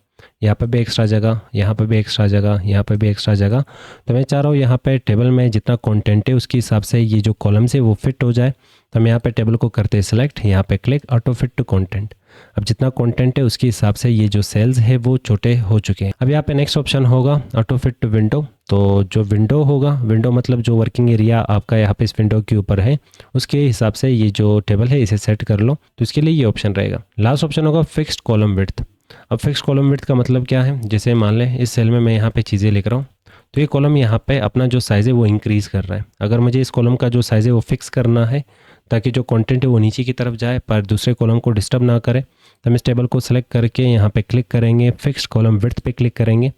यहाँ पे भी एक्स्ट्रा जगह, यहाँ पे भी एक्स्ट्रा जगह, यहाँ पे भी एक्स्ट्रा जगह। तो मैं चाह रहा हूँ यहाँ पे टेबल में जितना कंटेंट है उसके हिसाब से ये जो कॉलम्स है वो फिट हो जाए। तो हम यहाँ पे टेबल को करते हैं सेलेक्ट, यहाँ पे click, auto fit to content. अब जितना कंटेंट है उसके हिसाब से ये जो सेल्स है वो छोटे हो चुके हैं। अब यहाँ पे नेक्स्ट ऑप्शन होगा ऑटो फिट टू विंडो। तो जो विंडो होगा, विंडो मतलब जो वर्किंग एरिया आपका यहाँ पे इस विंडो के ऊपर है उसके हिसाब से ये जो टेबल है इसे सेट कर लो। तो इसके लिए ये ऑप्शन रहेगा। लास्ट ऑप्शन होगा फिक्स्ड कॉलम विड्थ। अब फिक्स्ड कॉलम विड्थ का मतलब क्या है, जैसे मान लें इस सेल में मैं यहाँ पे चीज़ें लिख रहा हूँ, तो ये कॉलम यहाँ पे अपना जो साइज़ है वो इंक्रीज़ कर रहा है। अगर मुझे इस कॉलम का जो साइज़ है वो फिक्स करना है ताकि जो कंटेंट है वो नीचे की तरफ जाए पर दूसरे कॉलम को डिस्टर्ब ना करे, तो हम इस टेबल को सेलेक्ट करके यहाँ पे क्लिक करेंगे, फिक्स्ड कॉलम विड्थ पे क्लिक करेंगे।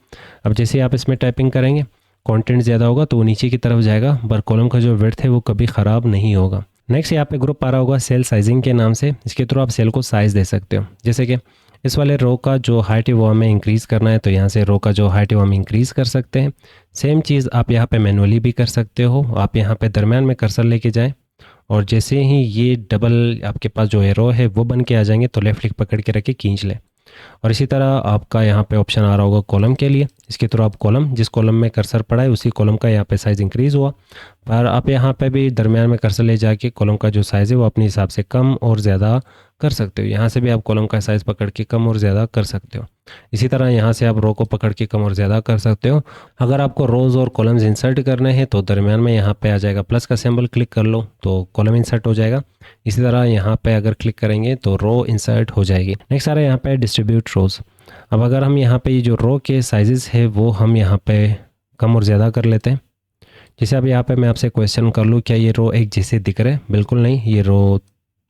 अब जैसे आप इसमें टाइपिंग करेंगे कंटेंट ज़्यादा होगा तो वो नीचे की तरफ जाएगा, पर कॉलम का जो विड्थ है वो कभी ख़राब नहीं होगा। नेक्स्ट यहाँ पे ग्रुप आ रहा होगा सेल साइजिंग के नाम से। इसके थ्रू आप सेल को साइज़ दे सकते हो। जैसे कि इस वाले रो का जो हाइट है वो हमें इंक्रीज़ करना है, तो यहाँ से रो का जो हाइट है वो हम इंक्रीज़ कर सकते हैं। सेम चीज़ आप यहाँ पे मैनुअली भी कर सकते हो। आप यहाँ पे दरम्यान में कर्सर लेके जाएं और जैसे ही ये डबल आपके पास जो एरो है वो बन के आ जाएंगे तो लेफ्ट क्लिक पकड़ के रख के खींच लें। और इसी तरह आपका यहाँ पे ऑप्शन आ रहा होगा कॉलम के लिए, इसके थ्रू आप कॉलम, जिस कॉलम में कर्सर पड़ा है उसी कॉलम का यहाँ पे साइज़ इंक्रीज़ हुआ। पर आप यहाँ पे भी दरमियान में कर्सर ले जाके कॉलम का जो साइज़ है वो अपने हिसाब से कम और ज़्यादा कर सकते हो। यहाँ से भी आप कॉलम का साइज़ पकड़ के कम और ज़्यादा कर सकते हो। इसी तरह यहाँ से आप रो को पकड़ के कम और ज़्यादा कर सकते हो। अगर आपको रोज़ और कॉलम्स इंसर्ट करने हैं तो दरमियान में यहाँ पे आ जाएगा प्लस का सिंबल, क्लिक कर लो तो कॉलम इंसर्ट हो जाएगा। इसी तरह यहाँ पे अगर क्लिक करेंगे तो रो इंसर्ट हो जाएगी। नेक्स्ट आ रहा है यहाँ पे डिस्ट्रीब्यूट रोज़। अब अगर हम यहाँ पे ये जो रो के साइजेस है वो हम यहाँ पे कम और ज़्यादा कर लेते हैं। जैसे अब यहाँ पे मैं आपसे क्वेश्चन कर लूँ, क्या ये रो एक जैसे दिख रहे हैं? बिल्कुल नहीं, ये रो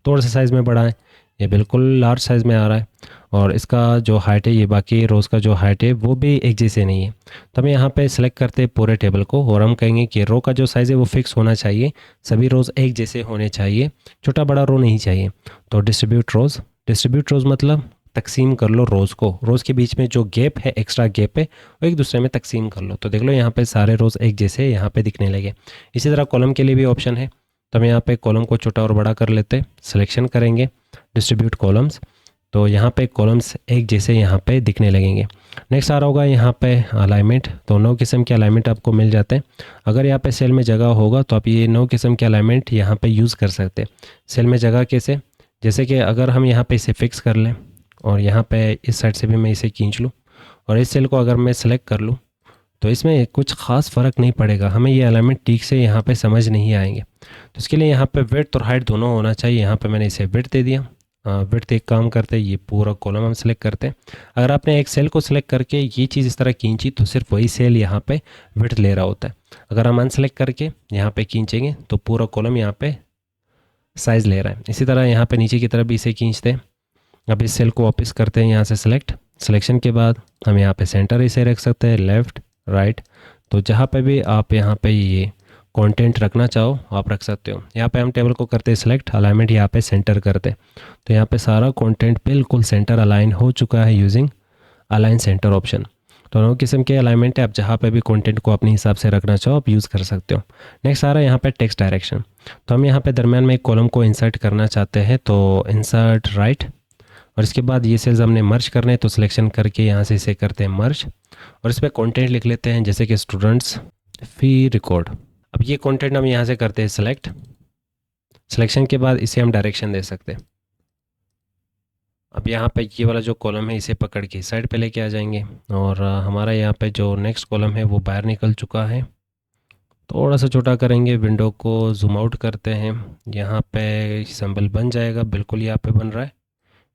थोड़ा सा साइज़ में बड़ा है, ये बिल्कुल लार्ज साइज़ में आ रहा है। और इसका जो हाइट है, ये बाकी रोज़ का जो हाइट है वो भी एक जैसे नहीं है। तो हम यहाँ पे सेलेक्ट करते हैं पूरे टेबल को और हम कहेंगे कि रो का जो साइज़ है वो फिक्स होना चाहिए, सभी रोज़ एक जैसे होने चाहिए, छोटा बड़ा रो नहीं चाहिए। तो डिस्ट्रीब्यूट रोज़ मतलब तकसीम कर लो रोज़ को, रोज़ के बीच में जो गैप है, एक्स्ट्रा गैप है, वो एक दूसरे में तकसीम कर लो। तो देख लो यहाँ पे सारे रोज़ एक जैसे यहाँ पे दिखने लगे। इसी तरह कॉलम के लिए भी ऑप्शन है, तो हम यहाँ पे कॉलम को छोटा और बड़ा कर लेते हैं, सिलेक्शन करेंगे डिस्ट्रीब्यूट कॉलम्स, तो यहाँ पे कॉलम्स एक जैसे यहाँ पे दिखने लगेंगे। नेक्स्ट आ रहा होगा यहाँ पे अलाइनमेंट, तो 9 किस्म के अलाइनमेंट आपको मिल जाते हैं। अगर यहाँ पे सेल में जगह होगा तो आप ये 9 किस्म के अलाइनमेंट यहाँ पे यूज़ कर सकते हैं। सेल में जगह कैसे? जैसे कि अगर हम यहाँ पे इसे फिक्स कर लें और यहाँ पे इस साइड से भी मैं इसे खींच लूँ और इस सेल को अगर मैं सेलेक्ट कर लूँ तो इसमें कुछ ख़ास फ़र्क नहीं पड़ेगा, हमें ये अलाइनमेंट ठीक से यहाँ पे समझ नहीं आएंगे। तो इसके लिए यहाँ पे विड्थ और हाइट दोनों होना चाहिए। यहाँ पे मैंने इसे विड्थ दे दिया। विड्थ एक काम करते हैं, ये पूरा कॉलम हम सेलेक्ट करते हैं। अगर आपने एक सेल को सिलेक्ट करके ये चीज़ इस तरह खींची तो सिर्फ वही सेल यहाँ पे विड्थ ले रहा होता है। अगर हम अनसेलेक्ट करके यहाँ पे खींचेंगे तो पूरा कॉलम यहाँ पे साइज़ ले रहा है। इसी तरह यहाँ पे नीचे की तरफ भी इसे खींचते हैं। अब इस सेल को वापस करते हैं यहाँ से सिलेक्शन के बाद हम यहाँ पे सेंटर इसे रख सकते हैं, लेफ़्ट राइट, तो जहाँ पे भी आप यहाँ पे ये कंटेंट रखना चाहो आप रख सकते हो। यहाँ पे हम टेबल को करते हैं सिलेक्ट, अलाइनमेंट यहाँ पे सेंटर करते हैं, तो यहाँ पे सारा कंटेंट बिल्कुल सेंटर अलाइन हो चुका है यूजिंग अलाइन सेंटर ऑप्शन। तो 9 किस्म के अलाइनमेंट है, आप जहाँ पे भी कंटेंट को अपने हिसाब से रखना चाहो आप यूज़ कर सकते हो। नेक्स्ट आ रहा है यहाँ पे टेक्स्ट डायरेक्शन, तो हम यहाँ पे दरमियान में एक कॉलम को इंसर्ट करना चाहते हैं, तो इंसर्ट राइट, और इसके बाद ये सेल्स हमने मर्ज करने हैं तो सिलेक्शन करके यहाँ से इसे करते हैं मर्ज और इस पर कंटेंट लिख लेते हैं जैसे कि स्टूडेंट्स फ़ी रिकॉर्ड। अब ये कंटेंट हम यहाँ से करते हैं सिलेक्ट, सिलेक्शन के बाद इसे हम डायरेक्शन दे सकते हैं। अब यहाँ पे ये वाला जो कॉलम है इसे पकड़ के साइड पे लेके आ जाएंगे और हमारा यहाँ पे जो नेक्स्ट कॉलम है वो बाहर निकल चुका है। थोड़ा सा छोटा करेंगे, विंडो को जूम आउट करते हैं, यहाँ पे सिंबल बन जाएगा, बिल्कुल यहाँ पे बन रहा है,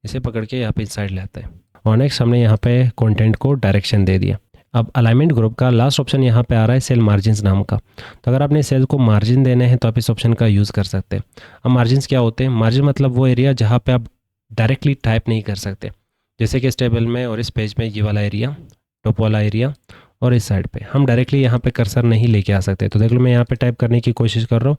इसे पकड़ के यहाँ पे साइड लाते हैं और नेक्स्ट हमने यहाँ पे कंटेंट को डायरेक्शन दे दिया। अब अलाइनमेंट ग्रुप का लास्ट ऑप्शन यहाँ पे आ रहा है सेल मार्जिन्स नाम का, तो अगर आपने सेल को मार्जिन देने हैं तो आप इस ऑप्शन का यूज़ कर सकते हैं। अब मार्जिन्स क्या होते हैं? मार्जिन मतलब वो एरिया जहाँ पे आप डायरेक्टली टाइप नहीं कर सकते, जैसे कि इस टेबल में और इस पेज में ये वाला एरिया, टॉप वाला एरिया, और इस साइड पे हम डायरेक्टली यहाँ पे कर्सर नहीं लेके आ सकते। तो देख लो मैं यहाँ पे टाइप करने की कोशिश कर रहा हूँ,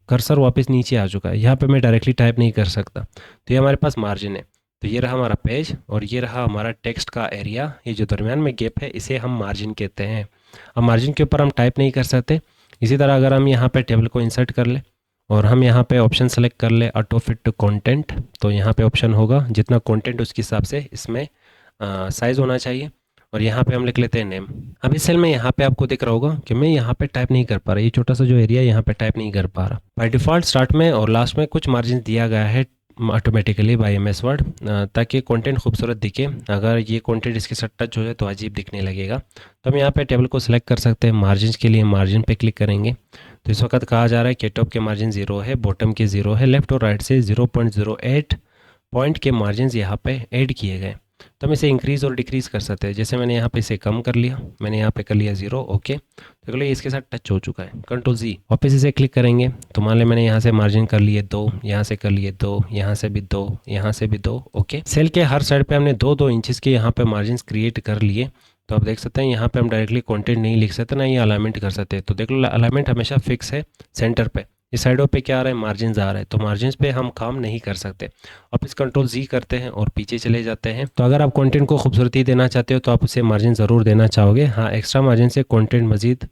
कर्सर वापस नीचे आ चुका है, यहाँ पे मैं डायरेक्टली टाइप नहीं कर सकता। तो ये हमारे पास मार्जिन है, तो ये रहा हमारा पेज और ये रहा हमारा टेक्स्ट का एरिया, ये जो दरमियान में गैप है इसे हम मार्जिन कहते हैं। अब मार्जिन के ऊपर हम टाइप नहीं कर सकते। इसी तरह अगर हम यहाँ पे टेबल को इंसर्ट कर ले और हम यहाँ पे ऑप्शन सेलेक्ट कर ले ऑटो फिट टू कंटेंट, तो यहाँ पे ऑप्शन होगा जितना कंटेंट उसके हिसाब से इसमें साइज़ होना चाहिए और यहाँ पे हम लिख लेते हैं नेम। अब इस सेल में यहाँ पे आपको दिख रहा होगा कि मैं यहाँ पे टाइप नहीं कर पा रहा, ये छोटा सा जो एरिया यहाँ पे टाइप नहीं कर पा रहा। बाय डिफ़ॉल्ट स्टार्ट में और लास्ट में कुछ मार्जिन दिया गया है ऑटोमेटिकली बाय MS वर्ड, ताकि कंटेंट खूबसूरत दिखे। अगर ये कंटेंट इसके साथ टच हो जाए तो अजीब दिखने लगेगा। तो हम यहाँ पे टेबल को सिलेक्ट कर सकते हैं, मार्जिन के लिए मार्जिन पे क्लिक करेंगे तो इस वक्त कहा जा रहा है कि टॉप के मार्जिन 0 है, बॉटम के 0 है, लेफ्ट और राइट से 0.08 पॉइंट के मार्जिन यहाँ पे ऐड किए गए। तो हम इसे इंक्रीज़ और डिक्रीज़ कर सकते हैं। जैसे मैंने यहाँ पे इसे कम कर लिया, मैंने यहाँ पे कर लिया 0, ओके, तो अगले इसके साथ टच हो चुका है। Ctrl+Z वापस इसे क्लिक करेंगे तो मान लें मैंने यहाँ से मार्जिन कर लिए 2, यहाँ से कर लिए 2, यहाँ से भी 2, यहाँ से भी 2, ओके। सेल के हर साइड पे हमने 2-2 इंचेस के यहाँ पे मार्जिन क्रिएट कर लिए। तो आप देख सकते हैं यहाँ पे हम डायरेक्टली कंटेंट नहीं लिख सकते ना ये अलाइनमेंट कर सकते। तो देख लो अलाइनमेंट हमेशा फिक्स है सेंटर पे, इस साइडों पे क्या आ रहा है, मार्जिन आ रहा है, तो मार्जिन पे हम काम नहीं कर सकते। आप इस Ctrl+Z करते हैं और पीछे चले जाते हैं। तो अगर आप कंटेंट को खूबसूरती देना चाहते हो तो आप उसे मार्जिन ज़रूर देना चाहोगे। हाँ, एक्स्ट्रा मार्जिन से कंटेंट मज़ीद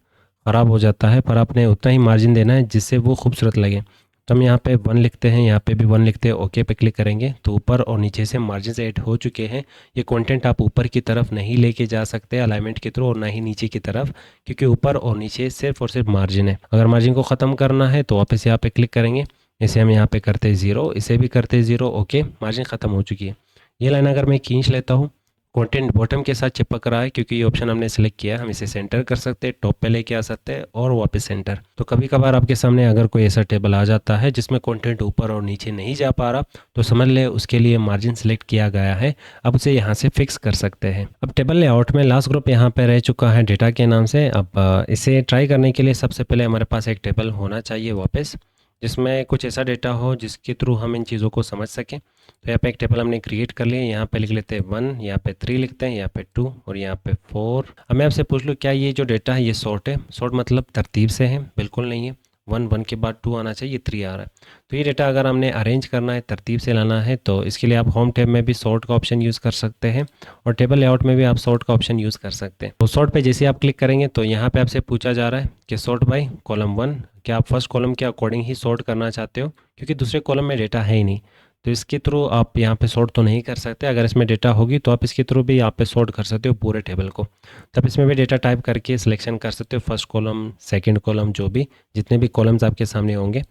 ख़राब हो जाता है, पर आपने उतना ही मार्जिन देना है जिससे वो खूबसूरत लगे। तो हम यहाँ पे 1 लिखते हैं, यहाँ पे भी 1 लिखते हैं, ओके पे क्लिक करेंगे तो ऊपर और नीचे से मार्जिन ऐड हो चुके हैं। ये कंटेंट आप ऊपर की तरफ नहीं लेके जा सकते अलाइनमेंट के थ्रू और ना ही नीचे की तरफ, क्योंकि ऊपर और नीचे सिर्फ और सिर्फ मार्जिन है। अगर मार्जिन को ख़त्म करना है तो वापस यहाँ पे क्लिक करेंगे, इसे हम यहाँ पे करते हैं 0, इसे भी करते हैं 0, ओके मार्जिन ख़त्म हो चुकी है। ये लाइन अगर मैं खींच लेता हूँ, कंटेंट बॉटम के साथ चिपक रहा है क्योंकि ये ऑप्शन हमने सेलेक्ट किया है। हम इसे सेंटर कर सकते हैं, टॉप पे लेके आ सकते हैं और वापस सेंटर। तो कभी कभार आपके सामने अगर कोई ऐसा टेबल आ जाता है जिसमें कंटेंट ऊपर और नीचे नहीं जा पा रहा, तो समझ ले उसके लिए मार्जिन सेलेक्ट किया गया है। अब उसे यहाँ से फिक्स कर सकते हैं। अब टेबल लेआउट में लास्ट ग्रुप यहाँ पे रह चुका है डेटा के नाम से। अब इसे ट्राई करने के लिए सबसे पहले हमारे पास एक टेबल होना चाहिए वापस, जिसमें कुछ ऐसा डेटा हो जिसके थ्रू हम इन चीज़ों को समझ सकें। तो यहाँ पे एक टेबल हमने क्रिएट कर लिया। यहाँ पे लिख लेते हैं 1, यहाँ पे 3 लिखते हैं, यहाँ पे 2 और यहाँ पे 4। अब मैं आपसे पूछ लूँ क्या ये जो डेटा है ये सॉर्ट है? सॉर्ट मतलब तरतीब से है? बिल्कुल नहीं है। 1 के बाद 2 आना चाहिए, 3 आ रहा है। तो ये डेटा अगर हमने अरेंज करना है, तरतीब से लाना है, तो इसके लिए आप होम टैब में भी सॉर्ट का ऑप्शन यूज़ कर सकते हैं और टेबल लेआउट में भी आप सॉर्ट का ऑप्शन यूज़ कर सकते हैं। तो सॉर्ट पे जैसे आप क्लिक करेंगे तो यहाँ पे आपसे पूछा जा रहा है कि सॉर्ट बाय कॉलम 1, क्या आप फर्स्ट कॉलम के अकॉर्डिंग ही सॉर्ट करना चाहते हो, क्योंकि दूसरे कॉलम में डेटा है ही नहीं। तो इसके थ्रू आप यहाँ पे सॉर्ट तो नहीं कर सकते। अगर इसमें डेटा होगी तो आप इसके थ्रू भी यहाँ पे सॉर्ट कर सकते हो पूरे टेबल को। तब इसमें भी डेटा टाइप करके सिलेक्शन कर सकते हो, फर्स्ट कॉलम, सेकंड कॉलम, जो भी जितने भी कॉलम्स आपके सामने होंगे।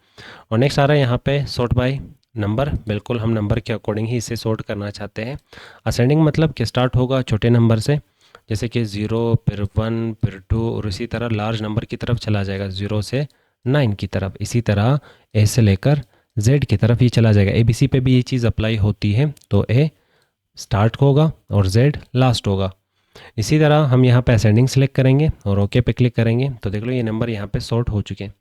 और नेक्स्ट आ रहा है यहाँ पे सॉर्ट बाय नंबर। बिल्कुल हम नंबर के अकॉर्डिंग ही इसे सॉर्ट करना चाहते हैं। असेंडिंग मतलब कि स्टार्ट होगा छोटे नंबर से, जैसे कि 0, फिर 1, फिर 2 और इसी तरह लार्ज नंबर की तरफ चला जाएगा, 0 से 9 की तरफ। इसी तरह ए से लेकर जेड की तरफ ये चला जाएगा। ABC पे भी ये चीज़ अप्लाई होती है। तो ए स्टार्ट होगा और जेड लास्ट होगा। इसी तरह हम यहाँ पे असेंडिंग सेलेक्ट करेंगे और ओके पे क्लिक करेंगे तो देख लो ये नंबर यहाँ पे सॉर्ट हो चुके हैं।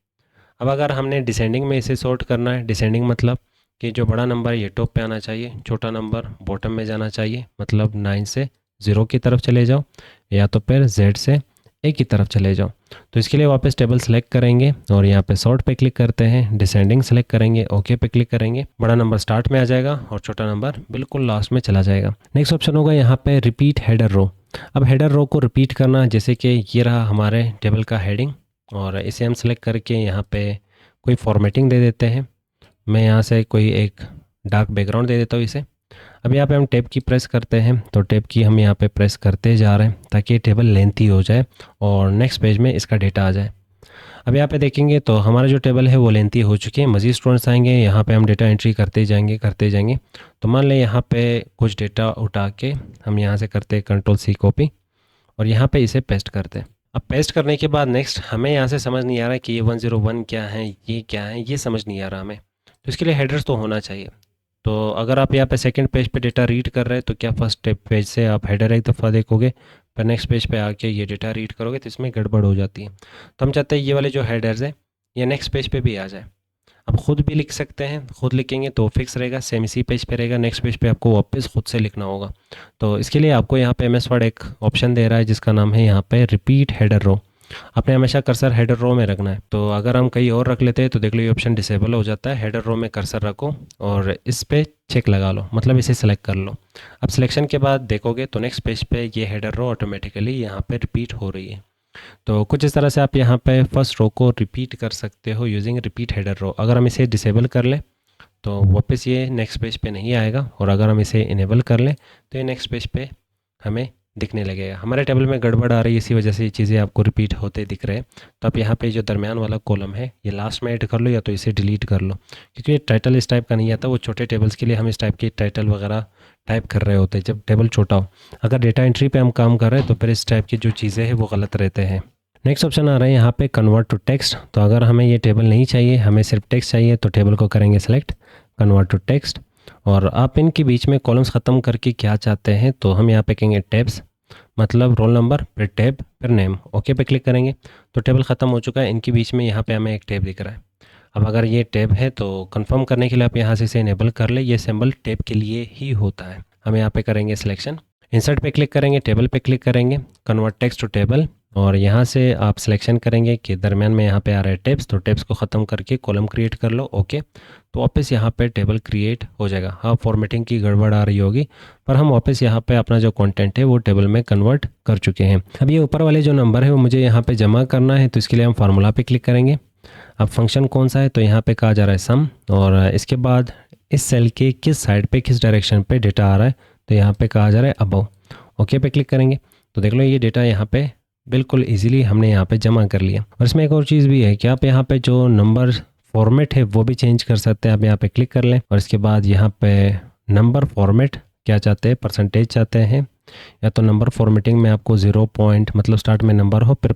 अब अगर हमने डिसेंडिंग में इसे सॉर्ट करना है, डिसेंडिंग मतलब कि जो बड़ा नंबर है ये टॉप पे आना चाहिए, छोटा नंबर बॉटम में जाना चाहिए, मतलब 9 से 0 की तरफ चले जाओ या तो फिर जेड से ए की तरफ चले जाओ। तो इसके लिए वापस टेबल सेलेक्ट करेंगे और यहाँ पे सॉर्ट पे क्लिक करते हैं, डिसेंडिंग सेलेक्ट करेंगे, ओके पे क्लिक करेंगे। बड़ा नंबर स्टार्ट में आ जाएगा और छोटा नंबर बिल्कुल लास्ट में चला जाएगा। नेक्स्ट ऑप्शन होगा यहाँ पे रिपीट हेडर रो। अब हेडर रो को रिपीट करना, जैसे कि ये रहा हमारे टेबल का हेडिंग और इसे हम सेलेक्ट करके यहाँ पे कोई फॉर्मेटिंग दे देते हैं। मैं यहाँ से कोई एक डार्क बैकग्राउंड दे देता हूँ इसे। अब यहाँ पे हम टैब की प्रेस करते हैं तो टैब की हम यहाँ पे प्रेस करते जा रहे हैं ताकि टेबल लेंथी हो जाए और नेक्स्ट पेज में इसका डेटा आ जाए। अब यहाँ पे देखेंगे तो हमारा जो टेबल है वो लेंथी हो चुकी है। मज़ीद स्टूडेंट्स आएंगे, यहाँ पे हम डेटा एंट्री करते जाएंगे। तो मान लें यहाँ पे कुछ डेटा उठा के हम यहाँ से करते Ctrl+C कॉपी और यहाँ पे इसे पेस्ट करते हैं। अब पेस्ट करने के बाद नेक्स्ट हमें यहाँ से समझ नहीं आ रहा है कि ये 101 क्या है, ये क्या है, ये समझ नहीं आ रहा हमें। तो इसके लिए हेडर्स तो होना चाहिए। तो अगर आप यहाँ पे सेकंड पेज पे डेटा रीड कर रहे हैं तो क्या फर्स्ट पेज से आप हेडर एक दफ़ा देखोगे, पर नेक्स्ट पेज पे आके ये डेटा रीड करोगे तो इसमें गड़बड़ हो जाती है। तो हम चाहते हैं ये वाले जो हेडर्स है ये नेक्स्ट पेज पे भी आ जाए। आप ख़ुद भी लिख सकते हैं, खुद लिखेंगे तो फिक्स रहेगा, सेम इसी पेज पे रहेगा। नेक्स्ट पेज पे आपको वापस खुद से लिखना होगा। तो इसके लिए आपको यहाँ पे MS वर्ड एक ऑप्शन दे रहा है जिसका नाम है यहाँ पे रिपीट हेडर रो। आपने हमेशा कर्सर हेडर रो में रखना है। तो अगर हम कहीं और रख लेते हैं तो देख लो ये ऑप्शन डिसेबल हो जाता है। हेडर रो में कर्सर रखो और इस पे चेक लगा लो, मतलब इसे सेलेक्ट कर लो। अब सिलेक्शन के बाद देखोगे तो नेक्स्ट पेज पे ये हेडर रो ऑटोमेटिकली यहाँ पे रिपीट हो रही है। तो कुछ इस तरह से आप यहाँ पे फर्स्ट रो को रिपीट कर सकते हो यूजिंग रिपीट हेडर रो। अगर हम इसे डिसेबल कर लें तो वापस ये नेक्स्ट पेज पे नहीं आएगा और अगर हम इसे इनेबल कर लें तो ये नेक्स्ट पेज पे हमें दिखने लगेगा। हमारे टेबल में गड़बड़ आ रही है, इसी वजह से ये चीज़ें आपको रिपीट होते दिख रहे हैं। तो आप यहाँ पे जो दरमियान वाला कॉलम है ये लास्ट में ऐड कर लो या तो इसे डिलीट कर लो, क्योंकि ये टाइटल इस टाइप का नहीं आता। वो छोटे टेबल्स के लिए हम इस टाइप की टाइटल वगैरह टाइप कर रहे होते हैं जब टेबल छोटा हो। अगर डेटा एंट्री पे हम काम कर रहे हैं तो फिर इस टाइप की जो चीज़ें हैं वो गलत रहते हैं। नेक्स्ट ऑप्शन आ रहा है यहाँ पे कन्वर्ट टू टेक्स्ट। तो अगर हमें ये टेबल नहीं चाहिए, हमें सिर्फ टेक्स्ट चाहिए, तो टेबल को करेंगे सेलेक्ट, कन्वर्ट टू टेक्स्ट। और आप इनके बीच में कॉलम्स ख़त्म करके क्या चाहते हैं तो हम यहाँ पे कहेंगे टैब्स, मतलब रोल नंबर फिर टैब फिर नेम। ओके पे क्लिक करेंगे तो टेबल ख़त्म हो चुका है। इनके बीच में यहाँ पे हमें एक टैब दिख रहा है। अब अगर ये टैब है तो कंफर्म करने के लिए आप यहाँ से इसे इनेबल कर ले। ये सिंबल टैब के लिए ही होता है। हम यहाँ पे करेंगे सिलेक्शन, इंसर्ट पे क्लिक करेंगे, टेबल पे क्लिक करेंगे, कन्वर्ट टेक्स्ट टू टेबल और यहाँ से आप सिलेक्शन करेंगे कि दरमियान में यहाँ पे आ रहा है टेब्स, तो टेब्स को ख़त्म करके कॉलम क्रिएट कर लो। ओके, तो वापस यहाँ पे टेबल क्रिएट हो जाएगा। हाँ, फॉर्मेटिंग की गड़बड़ आ रही होगी, पर हम वापस यहाँ पे अपना जो कंटेंट है वो टेबल में कन्वर्ट कर चुके हैं। अब ये ऊपर वाले जो नंबर है वो मुझे यहाँ पे जमा करना है, तो इसके लिए हम फार्मूला पे क्लिक करेंगे अब फंक्शन कौन सा है, तो यहाँ पे कहा जा रहा है सम, और इसके बाद इस सेल के किस साइड पे किस डायरेक्शन पे डेटा आ रहा है, तो यहाँ पे कहा जा रहा है अबव। ओके पे क्लिक करेंगे तो देख लो ये डेटा यहाँ पे बिल्कुल इजीली हमने यहाँ पे जमा कर लिया। और इसमें एक और चीज़ भी है कि आप यहाँ पे जो नंबर फॉर्मेट है वो भी चेंज कर सकते हैं। आप यहाँ पे क्लिक कर लें और इसके बाद यहाँ पे नंबर फॉर्मेट क्या चाहते हैं, परसेंटेज चाहते हैं, या तो नंबर फॉर्मेटिंग में आपको 0 पॉइंट मतलब स्टार्ट में नंबर हो फिर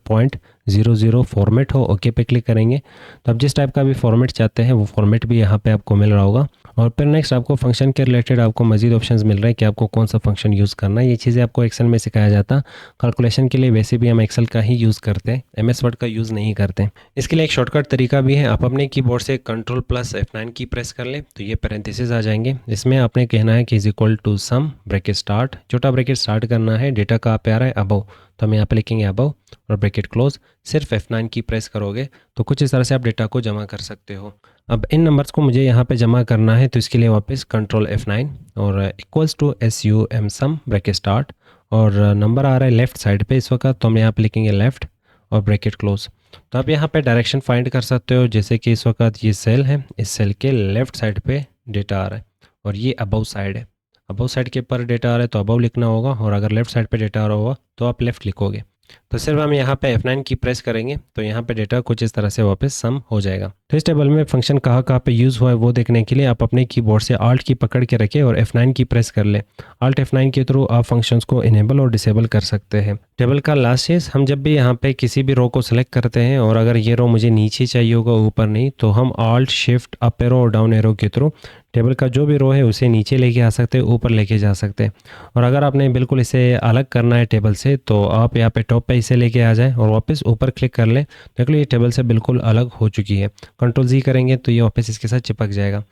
.00 फॉर्मेट हो। ओके पे क्लिक करेंगे तो आप जिस टाइप का भी फॉर्मेट चाहते हैं वो फॉर्मेट भी यहाँ पे आपको मिल रहा होगा। और फिर नेक्स्ट आपको फंक्शन के रिलेटेड आपको मजीद ऑप्शंस मिल रहे हैं कि आपको कौन सा फंक्शन यूज़ करना है। ये चीज़ें आपको एक्सेल में सिखाया जाता। कैलकुलेशन के लिए वैसे भी हम एक्सेल का ही यूज़ करते हैं, MS वर्ड का यूज़ नहीं करते। इसके लिए एक शॉर्टकट तरीका भी है, आप अपने कीबोर्ड से Ctrl+F9 की प्रेस कर लें तो ये पैरेंथेसिस आ जाएंगे। इसमें आपने कहना है कि = सम ब्रैकेट स्टार्ट, छोटा ब्रैकेट स्टार्ट करना है, डेटा का पे आ रहा है अबव, तो हम यहाँ पे लिखेंगे अबव और ब्रैकेट क्लोज। सिर्फ F9 की प्रेस करोगे तो कुछ इस तरह से आप डेटा को जमा कर सकते हो। अब इन नंबर्स को मुझे यहाँ पे जमा करना है तो इसके लिए वापस Ctrl+F9 और =SUM सम ब्रैकेट स्टार्ट, और नंबर आ रहा है लेफ़्ट साइड पे इस वक्त, तो हम यहाँ पे लिखेंगे लेफ़्ट और ब्रैकेट क्लोज। तो आप यहाँ पे डायरेक्शन फाइंड कर सकते हो, जैसे कि इस वक्त ये सेल है, इस सेल के लेफ़्ट साइड पे डेटा आ रहा है और ये अबव साइड है। अबव साइड के ऊपर डेटा आ रहा है तो अबव लिखना होगा, और अगर लेफ़्ट साइड पे डेटा आ रहा होगा तो आप लेफ़्ट लिखोगे। तो सिर्फ हम यहाँ पे F9 की प्रेस करेंगे तो यहाँ पे डेटा कुछ इस तरह से वापस सम हो जाएगा। तो इस टेबल में फंक्शन कहाँ पे यूज़ हुआ है वो देखने के लिए आप अपने कीबोर्ड से Alt की पकड़ के रखें और F9 की प्रेस कर ले। Alt F9 के थ्रू आप फंक्शंस को इनेबल और डिसेबल कर सकते हैं। टेबल का लास्ट चीज़, हम जब भी यहाँ पे किसी भी रो को सिलेक्ट करते हैं और अगर ये रो मुझे नीचे चाहिए होगा ऊपर नहीं, तो हम Alt Shift अप एरो और डाउन एरो के थ्रू टेबल का जो भी रो है उसे नीचे लेके आ सकते हैं, ऊपर लेके जा सकते हैं। और अगर आपने बिल्कुल इसे अलग करना है टेबल से तो आप यहाँ पे टॉप पे इसे लेके आ जाएं और वापस ऊपर क्लिक कर लें। देख लो ये टेबल से बिल्कुल अलग हो चुकी है। Ctrl+Z करेंगे तो ये वापस इसके साथ चिपक जाएगा।